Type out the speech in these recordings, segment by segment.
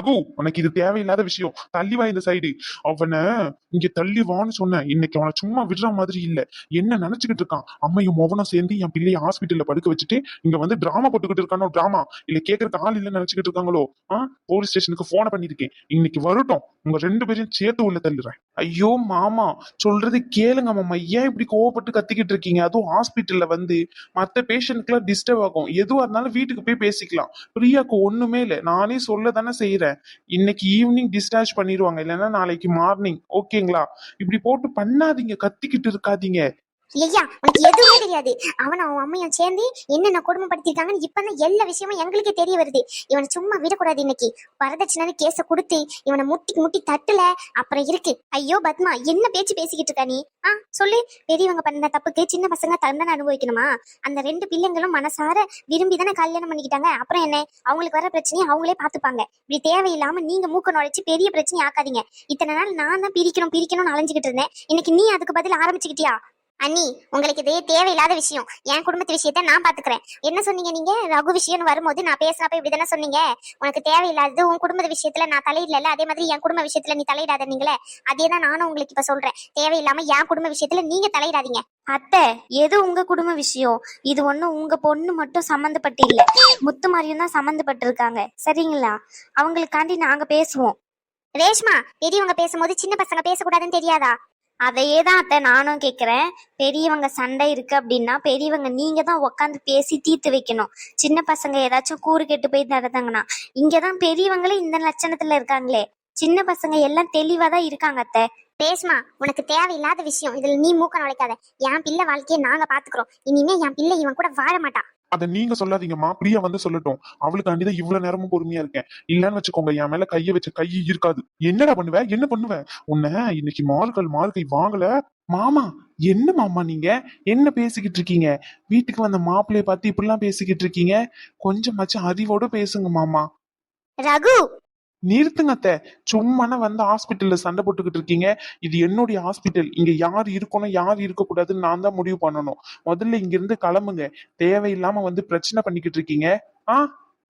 ரகு, உனக்கு இது தேவையில்லாத விஷயம். தள்ளி வா இந்த சைடு. அவனை இங்க தள்ளி வான்னு சொன்னேன். இன்னைக்கு அவனை சும்மா விடுற மாதிரி இல்ல. என்ன நினைச்சுக்கிட்டு இருக்கான்? அம்மையும் மோகனும் சேர்ந்து என் பிள்ளைய ஹாஸ்பிட்டல்ல படுக்க வச்சுட்டு இங்க வந்து டிராமா போட்டுக்கிட்டு இருக்கானோ? டிராமா இல்ல கேட்கறதுக்கு ஆள் இல்ல நினைச்சுக்கிட்டு இருக்காங்களோ? போலீஸ் ஸ்டேஷனுக்கு போன பண்ணிருக்கேன். இன்னைக்கு வரட்டும், உங்க 2 பேரையும் சேர்த்து உள்ள தள்ளுறேன். ஐயோ மாமா, சொல்றது கேளுங்க மாமா. ஏன் இப்படி கோவப்பட்டு கத்திக்கிட்டு இருக்கீங்க? அதுவும் ஹாஸ்பிட்டல்ல வந்து மத்த பேஷண்ட்க்குலாம் டிஸ்டர்ப் ஆகும். எதுவா இருந்தாலும் வீட்டுக்கு போய் பேசிக்கலாம். பிரியாக்கு ஒண்ணுமே இல்ல. நானே சொல்ல தானே செய்யறேன். இன்னைக்கு ஈவினிங் டிஸ்சார்ஜ் பண்ணிடுவாங்க, இல்லைன்னா நாளைக்கு மார்னிங். ஓகேங்களா? இப்படி போட்டு பண்ணாதீங்க, கத்திக்கிட்டு இருக்காதீங்க. ஐயா, உனக்கு எதுவுமே தெரியாது. அவன் அவன் அம்மையும் சேர்ந்து என்னென்ன கொடுமைப்படுத்திருக்காங்கன்னு இப்பதான் எல்லா விஷயமும் எங்களுக்கே தெரிய வருது. இவனை சும்மா விடக்கூடாது. இன்னைக்கு வரதட்சணை கேஸ கொடுத்து இவனை முட்டி முட்டி தட்டுல அப்புறம் இருக்கு. ஐயோ பத்மா, என்ன பேச்சு பேசிக்கிட்டு இருக்கா நீ? சொல்லு. பெரியவங்க பண்ண தப்புக்கு சின்ன பசங்க தண்டனை அனுபவிக்கணுமா? அந்த 2 பிள்ளைங்களும் மனசார விரும்பி தானே கல்யாணம் பண்ணிக்கிட்டாங்க. அப்புறம் என்ன, அவங்களுக்கு வர பிரச்சனையை அவங்களே பாத்துப்பாங்க. இப்படி தேவையில்லாம நீங்க மூக்க நுழைச்சு பெரிய பிரச்சனை ஆக்காதீங்க. இத்தனை நாள் நான் தான் பிரிக்கணும்னு அலைஞ்சுக்கிட்டு இருந்தேன். இன்னைக்கு நீ அதுக்கு பதில் ஆரம்பிச்சுக்கிட்டியா? அண்ணி, உங்களுக்கு இதே தேவையில்லாத விஷயம். என் குடும்பத்து விஷயத்த நான் பாத்துக்கிறேன். என்ன சொன்னீங்க நீங்க? ரகு விஷயம்னு வரும்போது நான் பேசினப்ப இப்படிதானே சொன்னீங்க. உனக்கு தேவையில்லாதது உன் குடும்ப விஷயத்துல நான் தலையிடல, அதே மாதிரி என் குடும்ப விஷயத்துல நீ தலையிடாத. நீங்களே அதேதான் நானும் உங்களுக்கு இப்ப சொல்றேன். தேவையில்லாம என் குடும்ப விஷயத்துல நீங்க தலையிடாதீங்க. அத்தை, எது உங்க குடும்ப விஷயம்? இது ஒண்ணும் உங்க பொண்ணு மட்டும் சம்மந்தப்பட்டு இல்ல, முத்து மாதிரியும் தான் சம்மந்தப்பட்டு இருக்காங்க. சரிங்களா? அவங்களுக்காண்டி நாங்க பேசுவோம். ரேஷ்மா, பெரியவங்க பேசும்போது சின்ன பசங்க பேசக்கூடாதுன்னு தெரியாதா? அதையே தான் அத்தை நானும் கேட்குறேன். பெரியவங்க சண்டை இருக்கு அப்படின்னா பெரியவங்க நீங்க தான் உட்காந்து பேசி தீர்த்து வைக்கணும். சின்ன பசங்க ஏதாச்சும் கூறு கெட்டு போய் நடந்தாங்கன்னா, இங்கதான் பெரியவங்களே இந்த லட்சணத்துல இருக்காங்களே. சின்ன பசங்க எல்லாம் தெளிவா தான் இருக்காங்க அத்தை. ரேஷ்மா, உனக்கு தேவையில்லாத விஷயம். இதுல நீ மூக்க நுழைக்காத. என் பிள்ளை வாழ்க்கையை நாங்க பாத்துக்கிறோம். இனிமே என் பிள்ளை இவன் கூட வாழ மாட்டான். அத நீங்க சொல்லாதீங்கம்மா. பிரியா வந்து சொல்லட்டும். அவளுக்காண்டிதான் இவ்வளவு நேரமும் பொறுமையா இருக்கேன். இல்லன்னு வச்சுக்கோங்க, என் மேல கைய வச்ச கை இருக்காது. என்னடா பண்ணுவ? என்ன பண்ணுவ? உன்ன இன்னைக்கு மார்கை வாங்கல. மாமா, என்ன மாமா நீங்க என்ன பேசிக்கிட்டு இருக்கீங்க? வீட்டுக்கு வந்த மாப்பிள்ளைய பார்த்து இப்படிலாம் பேசிக்கிட்டு இருக்கீங்க? கொஞ்சமாச்சும் அறிவோட பேசுங்க மாமா. ரகு, நிறுத்துங்க அத்தை. சும்மான வந்து ஹாஸ்பிட்டல்ல சண்டை போட்டுக்கிட்டு இருக்கீங்க. இது என்னுடைய ஹாஸ்பிட்டல். இங்க யார் இருக்கணும் யார் இருக்க கூடாதுன்னு நான் தான் முடிவு பண்ணணும். முதல்ல இங்க இருந்து கிளம்புங்க. தேவையில்லாம வந்து பிரச்சனை பண்ணிக்கிட்டு இருக்கீங்க.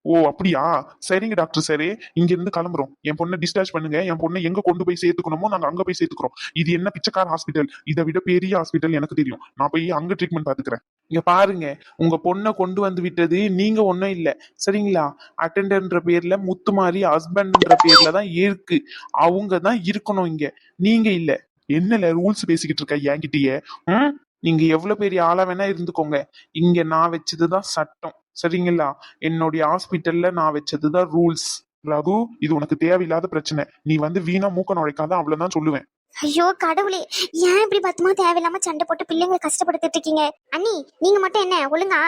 ஓ அப்படியா? சரிங்க டாக்டர். சரி, இங்க இருந்து கிளம்புறோம். என் பொண்ணை டிஸ்சார்ஜ் பண்ணுங்க. என் பொண்ணை எங்க கொண்டு போய் சேர்த்துக்கணுமோ நாங்க அங்க போய் சேர்த்துக்கிறோம். இது என்ன பிச்சைக்கார ஹாஸ்பிட்டல்? இதை விட பெரிய ஹாஸ்பிட்டல் எனக்கு தெரியும். நான் போய் அங்க ட்ரீட்மெண்ட் பாத்துக்கிறேன். இங்க பாருங்க, உங்க பொண்ணை கொண்டு வந்து விட்டது நீங்க ஒன்னும் இல்ல. சரிங்களா? அட்டெண்டர்ன்ற பேர்ல முத்துமாரி ஹஸ்பண்ட்ன்ற பேர்ல தான் இருக்கு. அவங்க தான் இருக்கணும் இங்க, நீங்க இல்ல. என்னல ரூல்ஸ் பேசிக்கிட்டு இருக்க என்கிட்டயே? நீங்க எவ்வளவு பெரிய ஆளா வேணா இருந்துக்கோங்க. இங்க நான் வச்சதுதான் சட்டம். சரிங்களா? என்னுடைய ஹாஸ்பிட்டல்ல நான் வச்சதுதான் ரூல்ஸ். ரகு, இது உனக்கு தேவையில்லாத பிரச்சனை. நீ வந்து வீணா மூக்க நுழைக்காத, அவ்வளவுதான் சொல்லுவேன். ஐயோ கடவுளே, ஏன் இப்படி பத்துமா தேவையில்லாம சண்டை போட்டு பிள்ளைங்களை கஷ்டப்படுத்திட்டு இருக்கீங்க? அண்ணி, நீங்க மட்டும் என்ன ஒழுங்கா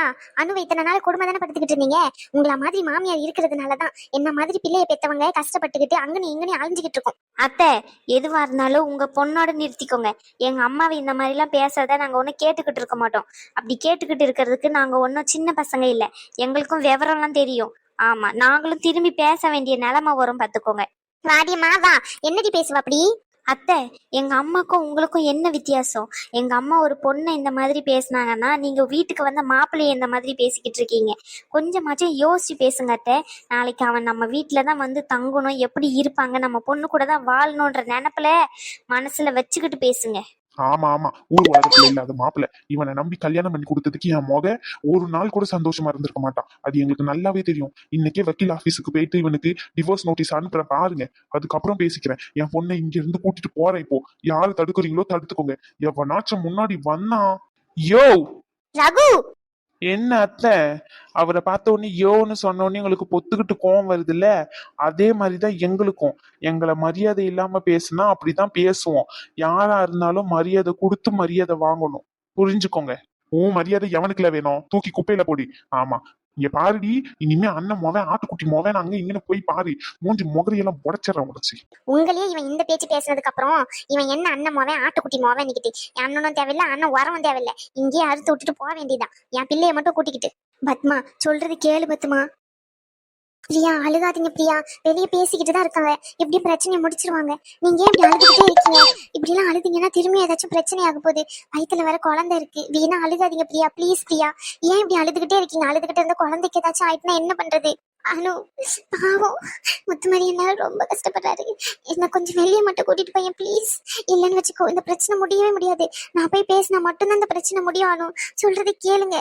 அணுவை இத்தனை நாள் கொடுமை தானே படுத்துக்கிட்டு இருந்தீங்க. உங்களை மாதிரி மாமியார் இருக்கிறதுனாலதான் என்ன மாதிரி பிள்ளைய பெத்தவங்க கஷ்டப்பட்டுக்கிட்டு அங்கனே இங்கனே அழிஞ்சுக்கிட்டு இருக்கோம். அத்தை, எதுவா இருந்தாலும் உங்க பொண்ணோட நிறுத்திக்கோங்க. எங்க அம்மாவை இந்த மாதிரி எல்லாம் பேசுறத நாங்க ஒன்னும் கேட்டுக்கிட்டு இருக்க மாட்டோம். அப்படி கேட்டுக்கிட்டு இருக்கிறதுக்கு நாங்க ஒன்னும் சின்ன பசங்க இல்ல. எங்களுக்கும் விவரம்லாம் தெரியும். ஆமா, நாங்களும் திரும்பி பேச வேண்டிய நிலைமை வரும், பாத்துக்கோங்க. வாடியம்மா வா. என்னடி பேசுவ அப்படி? அத்தை, எங்க அம்மாக்கும் உங்களுக்கும் என்ன வித்தியாசம்? எங்க அம்மா ஒரு பொண்ணை இந்த மாதிரி பேசினாங்கன்னா நீங்க வீட்டுக்கு வந்த மாப்பிள்ளைய இந்த மாதிரி பேசிக்கிட்டு இருக்கீங்க. கொஞ்சமாச்சும் யோசிச்சு பேசுங்க அத்தை. நாளைக்கு அவன் நம்ம வீட்டுலதான் வந்து தங்கணும், எப்படி இருப்பாங்க, நம்ம பொண்ணு கூட தான் வாழணுன்ற நினைப்புல மனசுல வச்சுக்கிட்டு பேசுங்க. ஆமா ஆமா, ஊர் உலகத்துல இல்லாத மாப்பிள்ள இவனை நம்பி கல்யாணம் பண்ணி கொடுத்ததுக்கு என் மொக ஒரு நாள் கூட சந்தோஷமா இருந்திருக்க மாட்டான். அது எங்களுக்கு நல்லாவே தெரியும். இன்னைக்கே வக்கீல் ஆபீஸுக்கு போயிட்டு இவனுக்கு டிவோர்ஸ் நோட்டீஸ் அனுப்புற பாருங்க. அதுக்கப்புறம் பேசிக்கிறேன். என் பொண்ணை இங்க இருந்து கூட்டிட்டு போறேன். இப்போ யாரு தடுக்கிறீங்களோ தடுத்துக்கோங்க. எவனாச்சும் முன்னாடி வந்தா யோ. ரகு, என்ன அத்தை, அவரை பார்த்த உடனே யோன்னு சொன்ன உடனே உங்களுக்கு பொத்துக்கிட்டு கோவம் வருது இல்ல? அதே மாதிரிதான் எங்களுக்கும். எங்களை மரியாதை இல்லாம பேசுனா அப்படிதான் பேசுவோம். யாரா இருந்தாலும் மரியாதை கொடுத்து மரியாதை வாங்கணும். புரிஞ்சுக்கோங்க. உன் மரியாதை எவனுக்குல வேணும்? தூக்கி குப்பையில போடி. ஆமா, இங்க பாருடி. இனிமே அண்ணன் மொவன் ஆட்டுக்குட்டி மொவன் அங்க இங்கன்னு போய் பாரு. மூஞ்சி முகரையெல்லாம் உடச்சிடறேன் உடச்சி. உங்களையே இவன் இந்த பேச்சு பேசுனதுக்கு அப்புறம் இவன் என்ன அண்ணன் மோவன் ஆட்டுக்குட்டி மோவன் நிக்கிட்டு. என் அண்ணனும் தேவையில்லை, அண்ணன் உரமும் தேவையில்லை. இங்கேயே அறுத்து விட்டுட்டு போக வேண்டியதான். என் பிள்ளைய மட்டும் கூட்டிக்கிட்டு. பத்மா, சொல்றது கேளு பத்மா. பிரியா, அழுகாதீங்க பிரியா. வெளியே பேசிக்கிட்டு தான் இருக்காங்க. எப்படி பிரச்சனையை முடிச்சிருவாங்க. நீங்க ஏன் இப்படி அழுதுகிட்டே இருக்கீங்க? இப்படி எல்லாம் அழுதிங்கன்னா திரும்பி ஏதாச்சும் பிரச்சனை ஆக போகுது. வயித்துல வேற குழந்தை இருக்கு. வீணா அழுகாதீங்க பிரியா, ப்ளீஸ் பிரியா. ஏன் இப்படி அழுதுகிட்டே இருக்கீங்க? அழுதுகிட்டே இருந்த குழந்தைக்கு ஏதாச்சும் ஆயிட்டுனா என்ன பண்றது? அனு பாவம் முத்துமாரி என்ன ரொம்ப கஷ்டப்படுறாரு. என்ன கொஞ்சம் வெளியே மட்டும் கூட்டிட்டு போய் ப்ளீஸ். இல்லைன்னு வச்சுக்கோ இந்த பிரச்சனை முடியவே முடியாது. நான் போய் பேசினா மட்டும்தான் இந்த பிரச்சனை முடியும். அனு சொல்றதை கேளுங்க.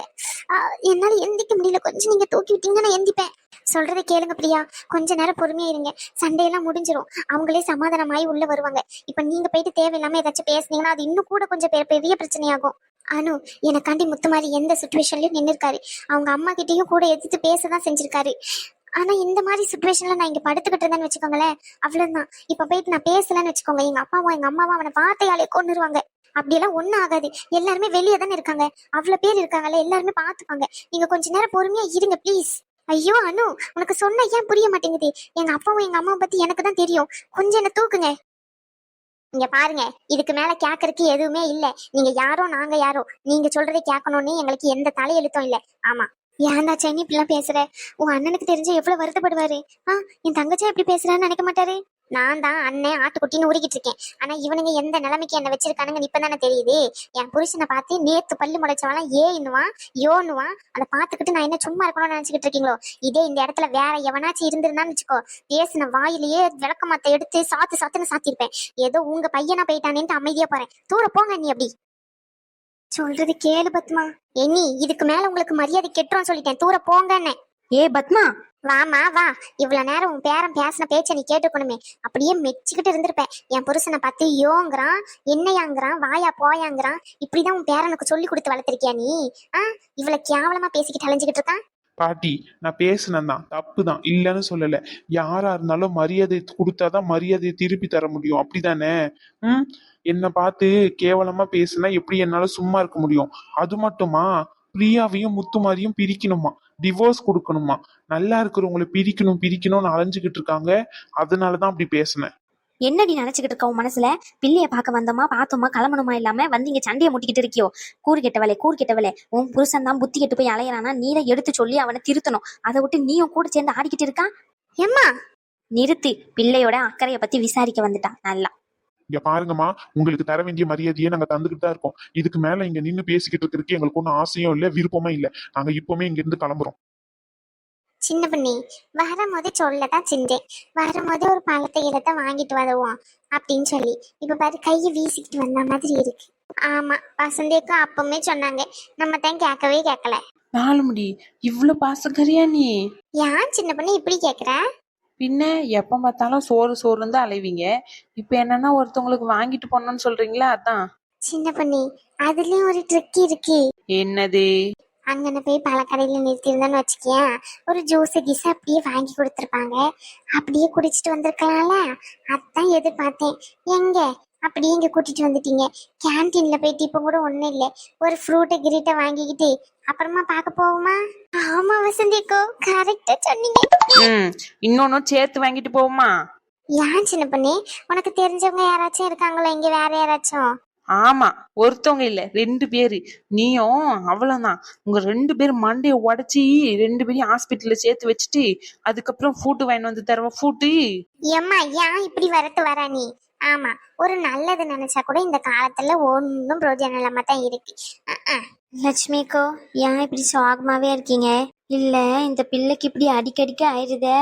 என்னால எந்திக்க முடியல, கொஞ்சம் நீங்க தூக்கி விட்டீங்கன்னா நான் எந்திப்பேன். சொல்றதை கேளுங்க பிரியா, கொஞ்ச நேரம் பொறுமையா இருங்க. சண்டையெல்லாம் முடிஞ்சிரும், அவங்களே சமாதானமாயி உள்ள வருவாங்க. இப்ப நீங்க போயிட்டு தேவையில்லாம ஏதாச்சும் பேசுனீங்கன்னா அது இன்னும் கூட கொஞ்சம் பெரிய பிரச்சனையாகும். அனு எனக்காண்டி முத்துமாரி எந்த சுச்சுவேஷன்லயும் நின்று இருக்காரு. அவங்க அம்மா கிட்டயும் கூட எதிர்த்து பேசதான் செஞ்சிருக்காரு. ஆனா இந்த மாதிரி சுச்சுவேஷன்ல நான் இங்க படுத்துக்கிட்டு இருந்தேன்னு வச்சுக்கோங்களேன், அவ்வளவுதான். இப்ப போயிட்டு நான் பேசலன்னு வச்சுக்கோங்க, எங்க அப்பாவும் எங்க அம்மாவும் அவனை வார்த்தையாலே கொன்னுருவாங்க. அப்படியெல்லாம் ஒண்ணும் ஆகாது. எல்லாருமே வெளியே தானே இருக்காங்க, அவ்வளவு பேர் இருக்காங்கல்ல, எல்லாருமே பாத்துப்பாங்க. நீங்க கொஞ்ச நேரம் பொறுமையா இருங்க ப்ளீஸ். ஐயோ அனு, உனக்கு சொன்ன ஏன் புரிய மாட்டேங்குது? எங்க அப்பாவும் எங்க அம்மாவை பத்தி எனக்கு தான் தெரியும். கொஞ்சம் என்ன தூக்குங்க. இங்க பாருங்க, இதுக்கு மேல கேட்கறதுக்கு எதுவுமே இல்ல. நீங்க யாரோ நாங்க யாரோ, நீங்க சொல்றதை கேட்கணும்னு எங்களுக்கு எந்த தலையெழுத்தும் இல்ல. ஆமா, ஏன்டா சென்னி இப்படிலாம் பேசுற? உன் அண்ணனுக்கு தெரிஞ்சு எவ்வளவு வருத்தப்படுவாரு. என் தங்கச்சியா எப்படி பேசுறான்னு நினைக்க மாட்டாரு? நான் தான் அண்ணன் ஆட்டுக்குட்டின்னு உருகிட்டு இருக்கேன். ஆனா இவனுங்க எந்த நிலைமைக்கு என்ன வச்சிருக்கானுங்க இப்பதானே தெரியுது. என் புருஷனை பார்த்து நேத்து பள்ளி முளைச்சவெல்லாம் ஏன்னுவான் யோன்னுவான். அதை பார்த்துக்கிட்டு நான் என்ன சும்மா இருக்கணும்னு நினைச்சுக்கிட்டு இருக்கீங்களோ? இதே இந்த இடத்துல வேற எவனாச்சும் இருந்திருந்தான்னு வச்சுக்கோ, பேசின வாயிலேயே விளக்கமாத்த எடுத்து சாத்துன்னு சாத்திருப்பேன். ஏதோ உங்க பையனா போயிட்டானேன்ட்டு அமைதியா போறேன். தூர போங்க நீ. அப்படி சொல்றது கேளு பத்மா. எண்ணி இதுக்கு மேல உங்களுக்கு மரியாதை கெட்டுரும் சொல்லிட்டேன். தூர போங்கன்னு. ஏ பத்மா, வாமா வா. இவ்வளவு நேரம் உன் பேரன் பேசின பேச்ச நீ கேட்டுக்கணுமே, அப்படியே மெச்சுக்கிட்டு இருந்திருப்பேன். என் புருஷனை பார்த்து யோங்கிறான், என்னையாங்கிறான், வாயா போயாங்கிறான். இப்படிதான் உன் பேரனுக்கு சொல்லி கொடுத்து வளர்த்திருக்கியா நீ? இவ்வளவு கேவலமா பேசிக்கிட்டு அலைஞ்சுக்கிட்டு இருக்கான். பாட்டி, நான் பேசினேன் தப்பு தான், இல்லைன்னு சொல்லல. யாரா இருந்தாலும் மரியாதை கொடுத்தாதான் மரியாதையை திருப்பி தர முடியும், அப்படிதானே? என்னை பார்த்து கேவலமா பேசுனா எப்படி என்னால சும்மா இருக்க முடியும்? அது மட்டுமா, பிரியாவையும் முத்துமாரியும் பிரிக்கணுமா, டிவோர்ஸ் கொடுக்கணுமா. நல்லா இருக்கிறவங்களை பிரிக்கணும்னு அலைஞ்சுக்கிட்டு இருக்காங்க. அதனாலதான் அப்படி பேசினேன். என்னடி நினைச்சுக்கிட்டு இருக்க உன் மனசுல? பிள்ளைய பார்க்க வந்தோமா பார்த்தோமா கிளம்பணுமா இல்லாம வந்து இங்க சண்டையை முட்டிக்கிட்டு இருக்கியோ? கூறு கெட்டவளே, உன் புருஷன் தான் புத்தி கெட்டு போய் அலையறானா, நீ தான் எடுத்து சொல்லி அவனை திருத்தணும். அதை விட்டு நீயும் கூட சேர்ந்து ஆடிக்கிட்டு இருக்கான். ஏம்மா நிறுத்து. பிள்ளையோட அக்கறைய பத்தி விசாரிக்க வந்துட்டான். நல்லா இங்க பாருங்கம்மா, உங்களுக்கு தர வேண்டிய மரியாதையை நாங்க தந்துகிட்டு தான் இருக்கோம். இதுக்கு மேல இங்க நின்று பேசிக்கிட்டு இருக்கிறதுக்கு எங்களுக்கு ஒன்றும் ஆசையும் இல்லை, விருப்பமும் இல்லை. நாங்க இப்பவுமே இங்க இருந்து கிளம்புறோம். சின்ன பண்ணி வரும்போது சொல்லதான் செஞ்சேன். வரும்போது ஒரு பழத்தை இடத்தை வாங்கிட்டு வருவோம் அப்படின்னு சொல்லி, இப்ப பாரு கையை வீசிக்கிட்டு வந்த மாதிரி இருக்கு. ஆமா, வசந்திக்கும் அப்பவுமே சொன்னாங்க, நம்ம தான் கேட்கவே கேட்கல. நாலுமுடி, இவ்வளவு பாசக்காரியா நீ? ஏன் சின்ன பண்ணி இப்படி கேக்குற? பின்ன எப்ப பார்த்தாலும் சோறுன்னு தான் அலைவீங்க. இப்ப என்னன்னா ஒருத்தவங்களுக்கு வாங்கிட்டு போனோம்னு சொல்றீங்களா? அதான். சின்ன பண்ணி அதுலயும் ஒரு ட்ரிக் இருக்கு. என்னது? அங்கன போய் பழக்கடையில நிறுத்திருந்தேன்னு வச்சுக்கேன், ஒரு ஜூஸ் கீஸ் அப்படியே வாங்கி கொடுத்துருப்பாங்க. அப்படியே குடிச்சிட்டு வந்திருக்கலாம்ல, அதான் எதிர்பார்த்தேன். எங்க அப்படியே இங்க கூட்டிட்டு வந்துட்டீங்க. கேன்டீன்ல போயிட்டு இப்ப கூட ஒண்ணும் இல்லை, ஒரு ஃப்ரூட்டை கிரீட்டை வாங்கிக்கிட்டு அப்புறமா பார்க்க போவோமா? ஆமா வசந்திக்கோ, கரெக்டா சொன்னீங்க. இன்னொன்னும் சேர்த்து வாங்கிட்டு போவோமா? ஏன் சின்ன பண்ணி, உனக்கு தெரிஞ்சவங்க யாராச்சும் இருக்காங்களா இங்க, வேற யாராச்சும்? ஆமா, ஒருத்தவங்க இல்ல, 2 பேரு. நீயும் அவ்வளவுதான். உங்க 2 பேரும் மண்டைய உடைச்சி 2 பேரையும் ஹாஸ்பிட்டல்ல சேர்த்து வச்சுட்டு அதுக்கப்புறம் ஃபூட்டு வாங்கி வந்து தருவ. ஃபூட்டு ஏம்மா ஏன் இப்படி வரத்து வர நீ? ஆமா, ஒரு நல்லது நினைச்சா கூட இந்த காலத்துல ஒன்னும் பிரோஜனம் இல்லாம தான் இருக்கு. லட்சுமிக்கோ, ஏன் இப்படி சோகமாவே இருக்கீங்க? இல்ல இந்த பிள்ளைக்கு இப்படி அடிக்கடிக்க ஆயிருதே,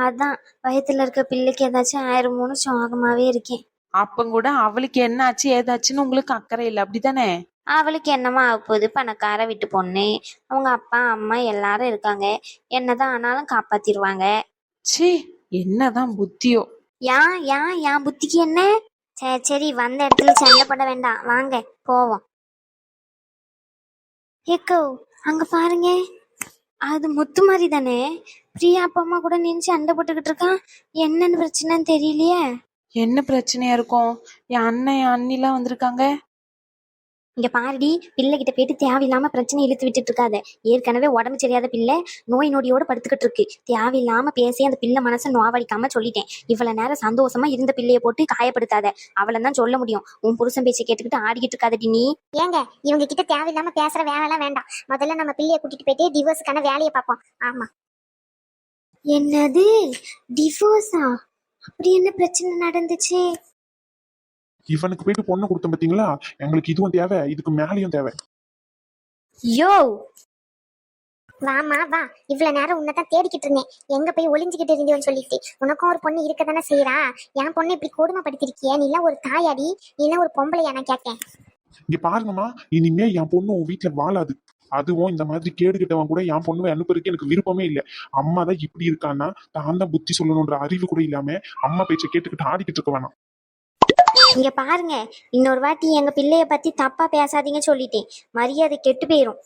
அதான் வயித்துல இருக்க பிள்ளைக்கு ஏதாச்சும் ஆயிருமோன்னு சோகமாவே இருக்கேன். அப்பங்கூட அவளுக்கு என்ன ஆச்சு ஏதாச்சுன்னு உங்களுக்கு அக்கறை இல்லை, அப்படித்தானே? அவளுக்கு என்னமா ஆக போகுது? பணக்கார வீட்டு பொண்ணு, அவங்க அப்பா அம்மா எல்லாரும் இருக்காங்க, என்னதான் ஆனாலும் காப்பாத்திடுவாங்க. சீ, என்னதான் புத்தியோ. ஏன் புத்திக்கு என்ன? சரி வந்த இடத்துல சண்டை போட வேண்டாம், வாங்க போவோம். ஏக்கோ அங்க பாருங்க, அது முத்து மாதிரி தானே? பிரியா அப்பா அம்மா கூட நின்று சண்டை போட்டுக்கிட்டு இருக்கான். என்னன்னு பிரச்சனைன்னு தெரியலையே. என்ன பிரச்சனையா இருக்கும்? என் அண்ணன் என் அண்ணிலாம் வந்திருக்காங்க. இங்க பாருடி, பிள்ளைகிட்ட போயிட்டு தேவையில்லாம பிரச்சனை இழுத்து விட்டுட்டு இருக்காத. ஏற்கனவே உடம்பு சரியாத பிள்ளை நோய் நொடியோட படுத்துக்கிட்டு இருக்கு. தேவையில்லாம பேசி அந்த பிள்ளை மனசை நோவடிக்காம சொல்லிட்டேன். இவ்வளவு நேரம் சந்தோஷமா இருந்த பிள்ளைய போட்டு காயப்படுத்தாத, அவளை தான் சொல்ல முடியும். உன் புருஷன் பேச்சை கேட்டுக்கிட்டு ஆடிக்கிட்டு இருக்காதடி நீ. ஏங்க இவங்க கிட்ட தேவையில்லாம பேசுற வேலைலாம் வேண்டாம். முதல்ல நம்ம பிள்ளைய கூட்டிட்டு போயிட்டு டிவோர்ஸுக்கான வேலையை பார்ப்போம். ஆமா. என்னது டிவோர்ஸா? அப்படி என்ன பிரச்சனை நடந்துச்சு? இவனுக்கு போயிட்டு பொண்ணு கொடுத்தோம் பாத்தீங்களா, எங்களுக்கு இதுவும் தேவை, இதுக்கு மேலேயும் தேவை. யோ வாமா வா, இவ்வளவு நேரம் உன்னதான் தேடிக்கிட்டு இருந்தேன். எங்க போய் ஒளிஞ்சுக்கிட்டு இருந்தேன்னு சொல்லிட்டு. உனக்கும் ஒரு பொண்ணு இருக்க தானே செய்யறா. என் பொண்ணு இப்படி கொடுமைப்படுத்திருக்கிய, நீ எல்லாம் ஒரு தாயாடி, நீ எல்லாம் ஒரு பொம்பளையா? நான் கேட்டேன். இங்க பாருங்கம்மா, இனிமே என் பொண்ணு உன் வீட்டுல வாழாது. அதுவும் இந்த மாதிரி கேடுகிட்டவன் கூட என் பொண்ணுவை அனுப்புறதுக்கு எனக்கு விருப்பமே இல்லை. அம்மா தான் இப்படி இருக்கான்னா தான் தான் புத்தி சொல்லணுன்ற அறிவு கூட இல்லாம அம்மா பேச்சை கேட்டுக்கிட்டு ஆடிக்கிட்டு இருக்க வேணாம். இங்க பாருங்க, இன்னொரு வாட்டி எங்க பிள்ளைய பத்தி தப்பா பேசாதீங்க சொல்லிட்டேன். மரியாதை கெட்டு போயிரும்.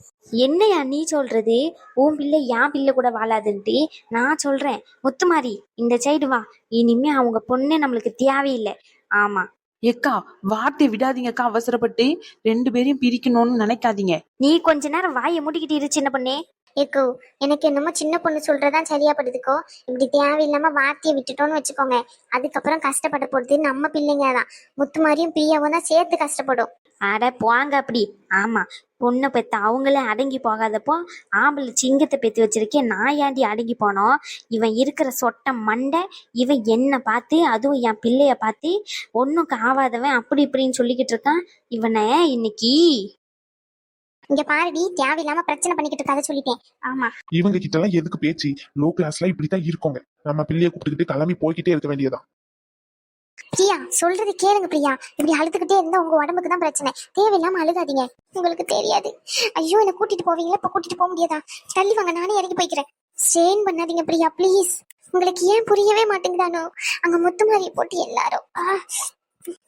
என்னையா நீ சொல்றது? உன் பிள்ளை என் பிள்ளை கூட வாழாதுன்ட்டு நான் சொல்றேன். முத்துமாரி, இந்த சைடு வா. இனிமே அவங்க பொண்ணே நம்மளுக்கு தேவையில்லை. ஆமா, ஏக்கா வார்த்தை விடாதீங்கக்கா, அவசரப்பட்டு 2 பேரையும் பிரிக்கணும்னு நினைக்காதீங்க. நீ கொஞ்ச நேரம் வாயை மூடிக்கிட்டு இரு சின்ன பொண்ணே. ஏக்கோ, எனக்கு என்னமோ சின்ன பொண்ணு சொல்றதான் சரியா படுதுக்கோ. இப்படி தேவையில்லாம வார்த்தையை விட்டுட்டோம்னு வச்சுக்கோங்க, அதுக்கப்புறம் கஷ்டப்பட போறது நம்ம பிள்ளைங்க தான். முத்து மாதிரியும் பிரியாவும் தான் சேர்த்து கஷ்டப்படும். அட போங்க அப்படி. ஆமா, பொண்ணை பெத்த அவங்களே அடங்கி போகாதப்போ ஆம்பளை சிங்கத்தை பெத்து வச்சிருக்கேன், நான் ஏண்டி அடங்கி போனோம்? இவன் இருக்கிற சொட்ட மண்டை, இவன் என்னை பார்த்து, அதுவும் என் பிள்ளைய பார்த்து ஒன்றும் ஆவாதவன் அப்படி இப்படின்னு சொல்லிக்கிட்டு இருக்கான். இவனை இன்னைக்கு இங்க பாருடி, தேவையில்லாம பிரச்சனை பண்ணிக்கிட்டு இருக்காத சொல்லிட்டேன். ஆமா, இவங்க கிட்ட எல்லாம் எதுக்கு பேச்சு? லோ கிளாஸ்ல இப்படித்தான் இருக்கோங்க. நம்ம பிள்ளைய கூப்பிட்டுக்கிட்டு கிளம்பி போய்கிட்டே இருக்க வேண்டியதான். பிரியா சொல்றது கேளுங்க பிரியா. இப்படி அழுதுகிட்டே இருந்தா உங்க உடம்புக்கு தான் பிரச்சனை. தேவையில்லாம அழுகாதீங்க, உங்களுக்கு தெரியாது. ஐயோ, என்ன கூட்டிட்டு போவீங்களா? இப்ப கூட்டிட்டு போக முடியாதா? தள்ளி வாங்க, நானே இறங்கி போய்க்கிறேன். ஸ்ட்ரெயின் பண்ணாதீங்க பிரியா ப்ளீஸ். உங்களுக்கு ஏன் புரியவே மாட்டேங்குதானோ? அங்க முத்து மாதிரியை போட்டு எல்லாரும்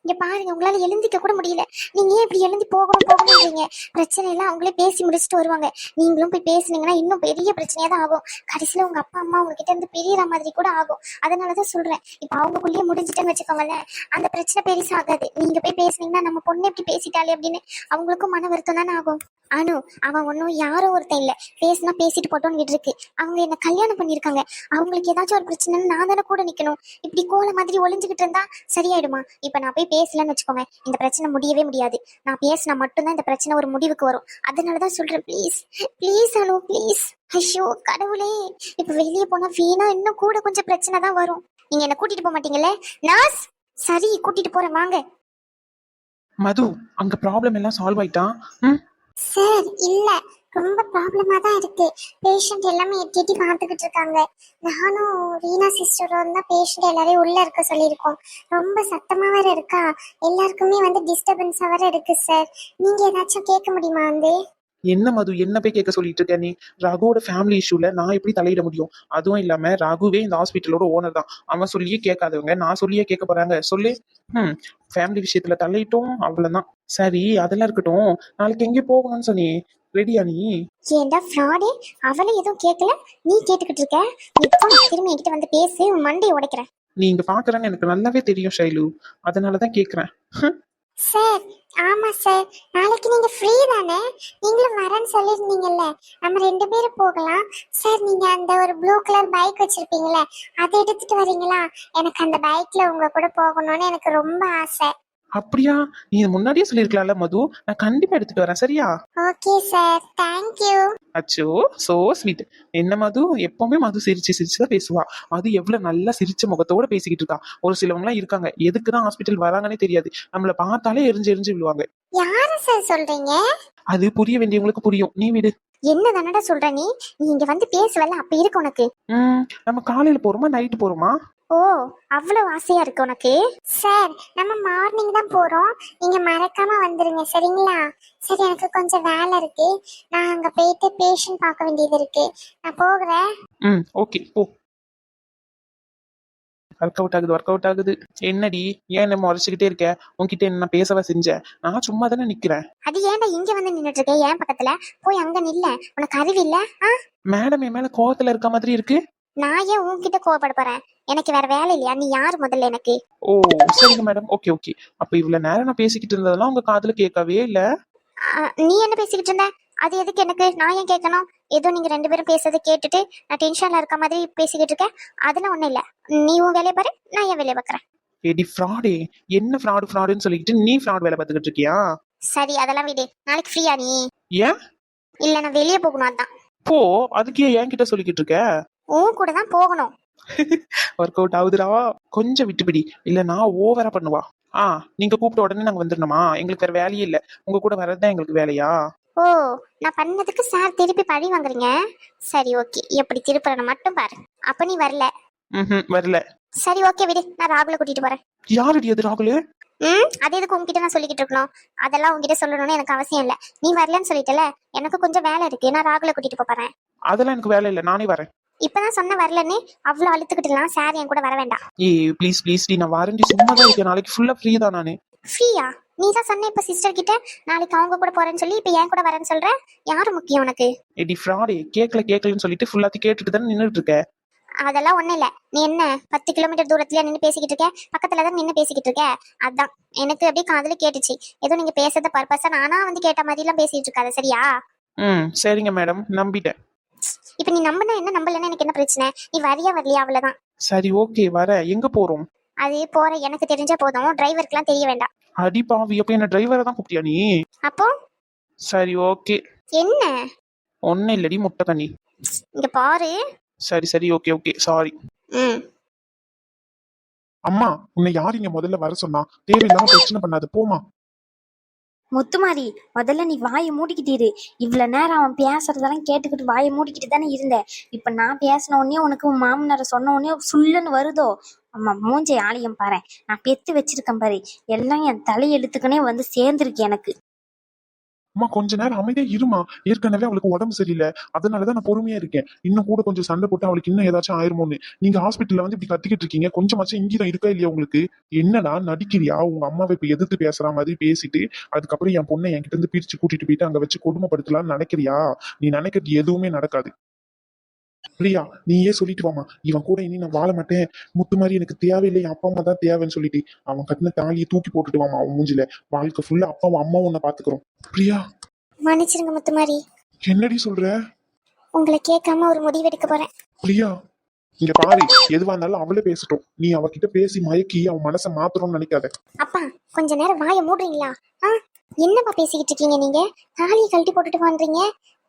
இங்க பாருங்க, உங்களால எழுந்திக்க கூட முடியல. நீங்க ஏன் இப்படி எழுந்தி போகணும்ன்றீங்க? பிரச்சனை எல்லாம் அவங்களே பேசி முடிச்சுட்டு வருவாங்க. நீங்களும் போய் பேசுனீங்கன்னா இன்னும் பெரிய பிரச்சனையா தான் ஆகும். கடைசியில உங்க அப்பா அம்மா உங்ககிட்ட இருந்து பிரியற மாதிரி கூட ஆகும். அதனாலதான் சொல்றேன், இப்ப அவங்களுக்குள்ளேயே முடிஞ்சிட்டேன்னு வச்சுக்கோங்களேன், அந்த பிரச்சனை பெருசா ஆகாது. நீங்க போய் பேசுனீங்கன்னா நம்ம பொண்ணு எப்படி பேசிட்டாலே அப்படின்னு அவங்களுக்கும் மன வருத்தம் தானே ஆகும். அனு, அவன் ஒன்னும் யாரோ ஒருத்தன் இல்ல, பேசினா பேசிட்டு போட்டோன்னு விட்டுருக்கு. அவங்க என்ன கல்யாணம் பண்ணிருக்காங்க. அவங்களுக்கு ஏதாச்சும் ஒரு பிரச்சனைன்னு நான் தானே கூட நிக்கணும். இப்படி கோல மாதிரி ஒளிஞ்சுக்கிட்டு இருந்தா சரியாயிடுமா? இப்ப நான் போய் பேசலன்னு வச்சுக்கோங்க, இந்த பிரச்சனை முடியவே முடியாது. நான் பேசினா மட்டும்தான் இந்த பிரச்சனை ஒரு முடிவுக்கு வரும். அதனாலதான் சொல்றேன், ப்ளீஸ் ப்ளீஸ் அனு ப்ளீஸ். ஐயோ கடவுளே, இப்ப வெளியே போனா வீணா இன்னும் கூட கொஞ்சம் பிரச்சனை தான் வரும். நீங்க என்ன கூட்டிட்டு போக மாட்டீங்கல்ல? நாஸ், சரி கூட்டிட்டு போறேன் வாங்க. மது, அங்க ப்ராப்ளம் எல்லாம் சால்வ் ஆயிட்டா? சார் இல்ல, ரொம்ப ப்ராப்ளமா தான் இருக்கு. பேஷண்ட் எல்லாமே எட்டி எட்டி பார்த்துக்கிட்டு இருக்காங்க. நானும் ரீனா சிஸ்டரும் தான் பேஷண்ட் எல்லாரையும் உள்ள இருக்க சொல்லியிருக்கோம். ரொம்ப சத்தமா வேற இருக்கா, எல்லாருக்குமே டிஸ்டர்பன்ஸா வேற இருக்கு சார். நீங்க ஏதாச்சும் கேட்க முடியுமா? என்ன மது, என்ன போய் கேட்க சொல்லிட்டு இருக்க நீ? ரகுவோட ஃபேமிலி இஷ்யூல நான் எப்படி தலையிட முடியும்? அதுவும் இல்லாம ரகுவே இந்த ஹாஸ்பிட்டலோட ஓனர் தான். அவன் சொல்லியே கேட்காதவங்க நான் சொல்லியே கேட்க போறாங்க சொல்லு. ஃபேமிலி விஷயத்துல தலையிட்டோம், அவ்வளவுதான். சரி அதெல்லாம் இருக்கட்டும், நாளைக்கு எங்கே போகணும்னு சொன்னி, ரெடியா நீ? ஏண்டா ஃப்ராடே, அவளை எதுவும் கேட்கல, நீ கேட்டுக்கிட்டு இருக்க. இப்போ திரும்ப என்கிட்ட வந்து பேசு, உன் மண்டையை உடைக்கிறேன். நீ இங்க பாக்குறேன்னு எனக்கு நல்லாவே தெரியும் ஷைலு, அதனாலதான் கேக்குறேன். சார் ஆமா சார், நாளைக்கு நீங்க ஃப்ரீ தானே? நீங்களும் வரேன்னு சொல்லியிருந்தீங்கல்ல, நம்ம 2 பேரும் போகலாம். சார் நீங்க அந்த ஒரு ப்ளூ கலர் பைக் வச்சிருப்பீங்களே, அதை எடுத்துட்டு வரீங்களா? எனக்கு அந்த பைக்ல உங்க கூட போகணும்னு எனக்கு ரொம்ப ஆசை. அப்படியா? நீ முன்னாடியே சொல்லிருக்கலாம்ல மது, நான் கண்டிப்பா எடுத்துட்டு வரேன் சரியா? Okay sir, thank you. அச்சோ சோ ஸ்வீட். என்ன மது, எப்பவுமே மது சிரிச்சு சிரிச்சுதான் பேசுவா. அது எவ்வளவு நல்லா சிரிச்ச முகத்தோட பேசிக்கிட்டு இருக்கா. ஒரு சிலவங்க எல்லாம் இருக்காங்க, எதுக்குதான் ஹாஸ்பிட்டல் வராங்கன்னே தெரியாது, நம்மள பார்த்தாலே எரிஞ்சு எரிஞ்சு விழுவாங்க. யாரு சார் சொல்றீங்க? அது புரிய வேண்டியவங்களுக்கு புரியும், நீ விடு. என்ன தானடா சொல்ற நீ? நீ இங்க வந்து பேசுவல, அப்ப இருக்கு உனக்கு. நம்ம காலையில போறோமா நைட்டு போறோமா? ஓ, அவ்வளவு ஆசையா இருக்கு உனக்கு? சார் நம்ம மார்னிங் தான் போறோம், நீங்க மறக்காம வந்துருங்க சரிங்களா? சரி எனக்கு கொஞ்சம் வேலை இருக்கு, நான் அங்க போயிட்டு பேஷண்ட் பார்க்க வேண்டியது இருக்கு, நான் போகிறேன். ஓகே போ. ஒர்க் அவுட் ஆகுது. என்னடி ஏன் நம்ம உரைச்சுக்கிட்டே இருக்க? உன்கிட்ட என்ன பேசவா செஞ்சேன்? நான் சும்மா தானே நிக்கிறேன். அது ஏன்டா இங்க வந்து நின்னுட்டு இருக்க? ஏன் பக்கத்துல போய் அங்க நில்ல, உனக்கு அறிவு இல்ல? மேடம் என் மேல கோவத்துல இருக்க மாதிரி இருக்கு. நான் ஏன் உன்கிட்ட கோவப்பட போறேன்? எனக்கு வேற வேலை இல்லையா? நீ யாரு முதல்ல எனக்கு? ஓ சரிங்க மேடம், ஓகே ஓகே. அப்ப இவ்வளவு நேரம் நான் பேசிக்கிட்டு இருந்ததெல்லாம் உங்க காதுல கேட்கவே இல்ல. நீ என்ன பேசிக்கிட்டு இருந்த? அது எதுக்கு எனக்கு? நான் ஏன் கேட்கணும்? ஏதோ நீங்க 2 பேரும் பேசுறதை கேட்டுட்டு நான் டென்ஷன்ல இருக்க மாதிரி பேசிக்கிட்டு இருக்கேன், அதெல்லாம் ஒண்ணும் இல்ல. நீ உன் வேலையை பாரு, நான் என் வேலையை பாக்குறேன். ஏடி ஃப்ராடே, என்ன ஃப்ராடுன்னு சொல்லிக்கிட்டு நீ ஃப்ராட் வேலை பார்த்துக்கிட்டு இருக்கியா? சரி அதெல்லாம் விடு, நாளைக்கு ஃப்ரீயா நீ? ஏன்? இல்ல நான் வெளியே போகணும், அதான். போ, அதுக்கே என்கிட்ட சொல்லிக்கிட்டு இருக்க? உன் கூட தான் போகணும். ஒர்க் அவுட் ஆகுதுடா, கொஞ்சம் விட்டுப்பிடி, இல்ல ஓவரா பண்ணுவா. நீங்க கூப்பிட்ட உடனே நாங்க வந்துடணுமா? எங்களுக்கு வேற வேலையே இல்ல, உங்க கூட வர்றதுதான் எங்களுக்கு வேலையா? ஓ, நான் பண்ணதுக்கு சார் திருப்பி பழி வாங்குறீங்க. சரி ஓகே, எப்படி திருப்புறன்னு மட்டும் பாரு. அப்ப நீ வரல. வரல. சரி ஓகே விடு, நான் ராகுல கூட்டிட்டு போறேன். யாருடி அது ராகுலு? அது எதுக்கு உங்ககிட்ட நான் சொல்லிக்கிட்டு இருக்கணும்? அதெல்லாம் உங்ககிட்ட சொல்லணும்னு எனக்கு அவசியம் இல்ல. நீ வரலன்னு சொல்லிட்டல, எனக்கு கொஞ்சம் வேலை இருக்கு, நான் ராகுல கூட்டிட்டு போறேன். அதெல்லாம் எனக்கு வேலை இல்ல, நானே வரேன். இப்பதான் சொன்ன வரலன்னு அவ்வளவு அழுத்துக்கிட்டுலாம் சார் என் கூட வர வேண்டாம். ப்ளீஸ் ப்ளீஸ் டி, நான் வரேன்டி, சும்மா தான் இருக்கேன், நாளைக்கு ஃபுல்லா ஃப்ரீ தான் நானு. ஃப்ரீயா? நீ தான் சொன்ன இப்ப சிஸ்டர் கிட்ட நாளைக்கு அவங்க கூட போறேன்னு சொல்லி, இப்ப என் கூட வரேன்னு சொல்ற. யாரு முக்கியம் உனக்கு? ஏடி ஃப்ராடி, கேட்கலன்னு சொல்லிட்டு ஃபுல்லாத்தி கேட்டுட்டு தானே நின்னுட்டு இருக்க. அதெல்லாம் ஒண்ணு இல்ல. நீ என்ன 10 கிலோமீட்டர் தூரத்துல நின்னு பேசிக்கிட்டு இருக்க? பக்கத்துல தான் நின்னு பேசிக்கிட்டு இருக்க. அதான் எனக்கு அப்படியே காதுல கேட்டுச்சு. ஏதோ நீங்க பேசுறத பர்பஸா நானா வந்து கேட்ட மாதிரி எல்லாம் பேசிட்டு இருக்காத, சரியா? சரிங்க மேடம், நம்பிட்டேன். இப்ப நீ நம்பினா என்ன, நம்பலன்னா எனக்கு என்ன பிரச்சனை? நீ வரியா வரலையா, அவ்வளவுதான். சரி ஓகே, வர. எங்க போறோம்? அது போற எனக்கு தெரிஞ்ச போதும், டிரைவருக்குலாம் தெரிய வேண்டாம். அடி பாவி, அப்ப என்ன டிரைவரை தான் கூப்பிட்டியா நீ? அப்போ சரி ஓகே. என்ன? ஒன்னும் இல்லடி, முட்டை தண்ணி. இங்க பாரு. சரி ஓகே சாரி. ம் அம்மா, உன்னை யார் இங்க முதல்ல வர சொன்னா? தேவையில்லாம பிரச்சனை பண்ணாத, போமா. முத்துமாரி, முதல்ல நீ வாயை மூடிக்கிட்டீரு. இவ்வளவு நேரம் அவன் பேசுறதெல்லாம் கேட்டுக்கிட்டு வாயை மூடிக்கிட்டு தானே இருந்த. இப்ப நான் பேசின உடனே உனக்கு உன் மாமனார சொன்ன உடனே சுள்ளுன்னு வருதோ? அம்மா மூஞ்சை ஆலயம் பாரு, நான் பெத்து வச்சிருக்கேன் பாரு. எல்லாம் என் தலையெழுத்துக்குனே வந்து சேர்ந்துருக்கு எனக்கு. அம்மா கொஞ்ச நேரம் அமைதியா இருமா, ஏற்கனவே அவளுக்கு உடம்பு சரியில்லை, அதனாலதான் நான் பொறுமையா இருக்கேன். இன்னும் கூட கொஞ்சம் சண்டை போட்டு அவளுக்கு இன்னும் ஏதாச்சும் ஆயிருமோன்னு. நீங்க ஹாஸ்பிட்டல்ல வந்து இப்படி கத்திக்கிட்டு இருக்கீங்க, கொஞ்சமாச்சும் இங்கதான் இருக்கா இல்லையா உங்களுக்கு? என்னடா நடிக்கிறியா? உங்க அம்மாவை இப்ப எதிர்த்து பேசுற மாதிரி பேசிட்டு அதுக்கப்புறம் என் பொண்ணை என்கிட்ட இருந்து பிரிச்சு கூட்டிட்டு போயிட்டு அங்க வச்சு கொடுமைப்படுத்தலாம்னு நினைக்கிறியா? நீ நினைக்கிறது எதுவுமே நடக்காது. பிரியா, நீயே சொல்லிட்டு வாமா, இவன் கூட இனி நான் வாழ மாட்டேன், முத்து மாதிரி எனக்கு தேவையில்லை, என் அப்பா அம்மா தான் தேவைன்னு சொல்லிட்டு அவன் கட்டின தாலியை தூக்கி போட்டுட்டு வாமா. அவன் மூஞ்சில வாழ்க்கை ஃபுல்லா அப்பாவும் அம்மாவும் உன்னை பாத்துக்கிறோம். பிரியா, மன்னிச்சிருங்க முத்துமாரி, என்னடி சொல்ற? உங்களை கேட்காம ஒரு முடிவு எடுக்க போறேன். பிரியா, இங்க பாரு, எதுவா இருந்தாலும் அவளே பேசட்டும். நீ அவகிட்ட பேசி மயக்கி அவன் மனசை மாத்தணும்னு நினைக்காத. அப்பா, கொஞ்ச நேரம் வாயை மூடுறீங்களா? என்னப்பா பேசிக்கிட்டு இருக்கீங்க நீங்க? தாலியை கழட்டி போட்டுட்டு பண்றீங்க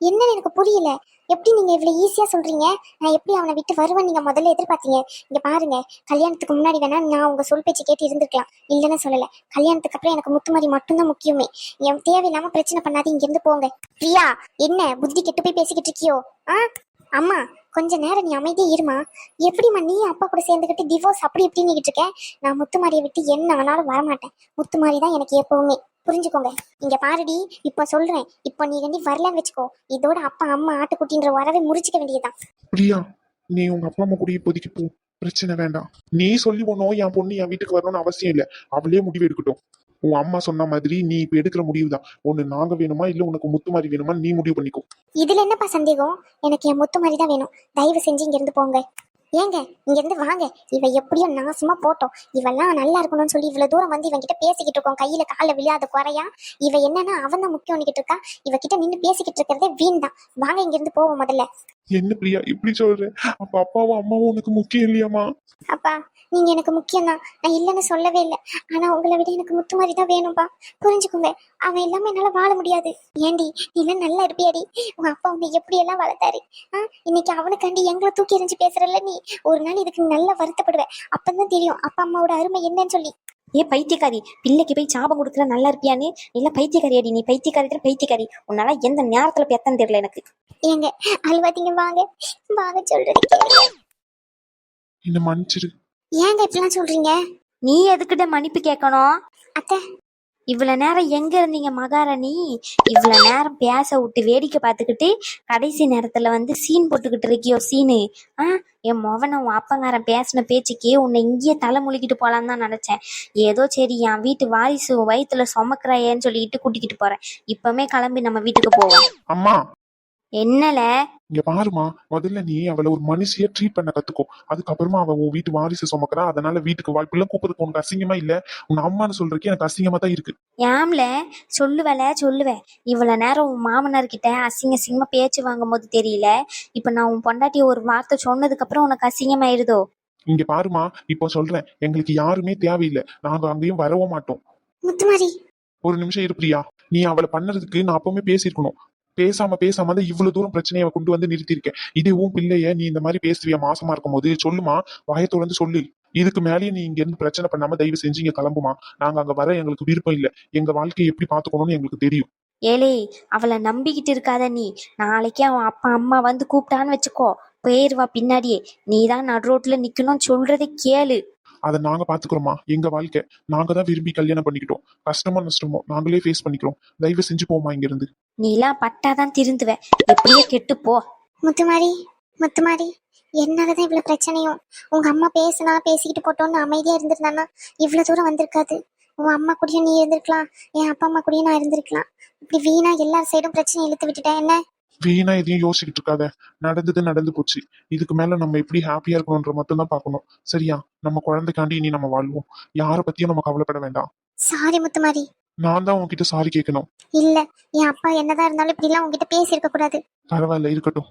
என்னன்னு எனக்கு புரியல. எப்படி நீங்க இவ்வளவு ஈஸியா சொல்றீங்க? நான் எப்படி அவனை விட்டு வருவேன் நீங்க முதல்ல எதிர்பார்த்தீங்க? இங்க பாருங்க, கல்யாணத்துக்கு முன்னாடி வேணா நான் உங்க சொல் பேச்சு கேட்டு இருந்திருக்கலாம், இல்லைன்னு சொல்லல. கல்யாணத்துக்கு அப்புறம் எனக்கு முத்துமாரி மட்டும்தான் முக்கியமே. என் தேவையில்லாம பிரச்சனை பண்ணாது, இங்க இருந்து போங்க. பிரியா, என்ன புத்தி கெட்டு போய் பேசிக்கிட்டு இருக்கியோ? அம்மா, கொஞ்ச நேரம் நீ அமைதியா இருமா. எப்படிம்மா நீ அப்பா கூட சேர்ந்துக்கிட்டு டிவோர்ஸ் அப்படி இப்படின்னு இருக்க? நான் முத்துமாரியை விட்டு என்ன ஆனாலும் வரமாட்டேன். முத்துமாரி தான் எனக்கு எப்பவுமே, புரிஞ்சுக்கோங்க. இங்க பாருடி, இப்ப சொல்றேன், இப்ப நீ ரெண்டி வரலன்னு வச்சுக்கோ, இதோட அப்பா அம்மா ஆட்டுக்குட்டின்ற வரவே முறிச்சுக்க வேண்டியதுதான். பிரியா, நீ உங்க அப்பா அம்மா கூட இப்போதைக்கு போ, பிரச்சனை வேண்டாம். நீ சொல்லி ஒன்னும் என் பொண்ணு என் வீட்டுக்கு வரணும்னு அவசியம் இல்லை, அவளே முடிவு எடுக்கட்டும். உன் அம்மா சொன்ன மாதிரி நீ இப்ப எடுக்கிற முடிவு தான். ஒண்ணு நாங்க வேணுமா இல்ல உனக்கு முத்துமாரி வேணுமா, நீ முடிவு பண்ணிக்கோ. இதுல என்னப்பா சந்தேகம்? எனக்கு என் முத்துமாரி தான் வேணும். தயவு செஞ்சு இங்க இருந்து போங்க. ஏங்க, இங்க இருந்து வாங்க. இவ எப்படியோ நாசமா போட்டோம். இவெல்லாம் நல்லா இருக்கணும்னு சொல்லி இவ்வளவு தூரம் வந்து இவன் கிட்ட பேசிக்கிட்டு இருக்கோம், கையில கால விழாத குறையா. இவ என்னன்னா அவன் தான் முக்கியம் இருக்கா. இவ கிட்ட நின்று பேசிக்கிட்டு இருக்கிறதே வீண் தான். வாங்க இங்க இருந்து போவோம் முதல்ல. என்ன பிரியா இப்படி சொல்ற? அப்ப அப்பாவும் அம்மாவும் உனக்கு முக்கியம் இல்லையாமா? அப்பா, நீங்க எனக்கு முக்கியம் தான், நான் இல்லைன்னு சொல்லவே இல்லை. ஆனா உங்களை விட எனக்கு முத்துமாரி தான் வேணும்பா, புரிஞ்சுக்கோங்க. அவன் இல்லாம என்னால வாழ முடியாது. ஏண்டி, நீ எல்லாம் நல்லா இருப்பியாடி? உங்க அப்பா உன்னை எப்படி எல்லாம் வளர்த்தாரு. இன்னைக்கு அவனுக்காண்டி எங்களை தூக்கி எறிஞ்சு பேசுறல்ல நீ, ஒரு நாள் இதுக்கு நல்லா வருத்தப்படுவேன். அப்பதான் தெரியும் அப்பா அம்மாவோட அருமை என்னன்னு சொல்லி. பைத்தியக்காரி, பிள்ளைக்கு போய் சாபம் கொடுக்குற நல்லா இருப்பியான்னு? இல்ல பைத்தியக்காரி அடி, நீ பைத்தியக்காரி பைத்தியக்காரி. உன்னால எந்த நேரத்துல பெத்தன்னு தெரியல எனக்கு. ஏங்க அழுவாதீங்க, வாங்க வாங்க, சொல்றது கேளுங்க. என்ன மன்னிச்சிரு. ஏங்க இப்படிலாம் சொல்றீங்க? நீ எதுக்கிட்ட மன்னிப்பு கேட்கணும்? அத்தை, இவ்வளவு நேரம் எங்க இருந்தீங்க மகாராணி? இவ்வளவு நேரம் பேச விட்டு வேடிக்கை பார்த்துக்கிட்டு கடைசி நேரத்துல வந்து சீன் போட்டுக்கிட்டு இருக்கியோ சீனு? என் மொவனை உன் அப்பங்காரன் பேசின பேச்சுக்கு உன்னை இங்கேயே தலை முழுகிட்டு போலான்னு தான் நினைச்சேன். ஏதோ சரி, என் வீட்டு வாரிசு வயிற்றுல சுமக்குறாயேன்னு சொல்லிட்டு கூட்டிக்கிட்டு போறேன். இப்பவுமே கிளம்பி நம்ம வீட்டுக்கு போவோம். அம்மா, என்னல? இங்க பாருமா, முதல்ல நீ அவளை ஒரு மனுஷிய ட்ரீட் பண்ண கத்துக்கோ. அதுக்கப்புறமா அவ உன் வீட்டு வாரிசு சுமக்கிறா, அதனால வீட்டுக்கு வாய்ப்புல கூப்பிடுறதுக்கு உனக்கு அசிங்கமா இல்ல? உன் அம்மான்னு சொல்றதுக்கு எனக்கு அசிங்கமா தான் இருக்கு. ஏம்ல சொல்லுவேன். இவ்வளவு நேரம் உன் மாமனார் கிட்ட அசிங்கமா பேச்சு வாங்கும் போது தெரியல, இப்ப நான் உன் பொண்டாட்டிய ஒரு வார்த்தை சொன்னதுக்கு அப்புறம் உனக்கு அசிங்கமாயிருதோ? இங்க பாருமா, இப்போ சொல்றேன், எங்களுக்கு யாருமே தேவையில்லை, நாங்க அங்கேயும் வரவும் மாட்டோம். முத்துமாரி, ஒரு நிமிஷம் இரு பிரியா. நீ அவளை பண்ணதுக்கு நான் அப்பவுமே பேசியிருக்கணும். பேசாம தான் இவ்வளவு தூரம் பிரச்சனையை கொண்டு வந்து நிறுத்திருக்கேன். இதே உன் பிள்ளைய நீ இந்த மாதிரி பேசுவியா மாசமா இருக்கும் போது? சொல்லுமா, வாயை தொடர்ந்து சொல்லு. இதுக்கு மேலேயே நீ இங்க இருந்து பிரச்சனை பண்ணாம தயவு செஞ்சு இங்க கிளம்புமா. நாங்க அங்க வர எங்களுக்கு விருப்பம் இல்லை. எங்க வாழ்க்கையை எப்படி பாத்துக்கணும்னு எங்களுக்கு தெரியும். ஏலே அவளை நம்பிக்கிட்டு இருக்காத நீ. நாளைக்கு அவன் அப்பா அம்மா வந்து கூப்பிட்டான்னு வச்சுக்கோ, போயிருவா பின்னாடியே. நீ தான் நடு ரோட்ல நிக்கணும், சொல்றதை கேளு. அதை நாங்க பாத்துக்கிறோமா? எங்க வாழ்க்கை நாங்க தான் விரும்பி கல்யாணம் பண்ணிக்கிட்டோம். கஷ்டமோ நஷ்டமோ நாங்களே ஃபேஸ் பண்ணிக்கிறோம். தயவு செஞ்சு போமா இங்க இருந்து. நீலாம் பட்டாதான் திருந்துவ, எப்படியே கெட்டு போ. முத்துமாரி, முத்துமாரி, என்னாலதான் இவ்வளவு பிரச்சனையும். உங்க அம்மா பேசிக்கிட்டு போட்டோன்னு அமைதியா இருந்திருந்தானா இவ்வளவு தூரம் வந்திருக்காது. உன் அம்மா கூடயும் நீ இருந்திருக்கலாம், என் அப்பா அம்மா கூடயும் நான் இருந்திருக்கலாம். இப்படி வீணா எல்லார் சைடும் பிரச்சனை இழுத்து விட்டுட்டேன் என்ன. வீணா எதையும் யோசிச்சுட்டு இருக்காத. நடந்தது நடந்து போச்சு. இதுக்கு மேல நம்ம எப்படி ஹாப்பியா இருக்கணும்ன்ற மட்டும் தான் பார்க்கணும். சரியா? நம்ம குழந்தைக்காண்டி இனி நம்ம வாழ்வோம். யாரை பத்தியும் நம்ம கவலைப்பட வேண்டாம். சாரி முத்துமாரி. நான் தான் உன்கிட்ட சாரி கேட்கணும். இல்ல, என் அப்பா என்னதான் இருந்தாலும் இப்படி எல்லாம் உங்ககிட்ட பேசி இருக்க கூடாது. பரவாயில்ல, இருக்கட்டும்.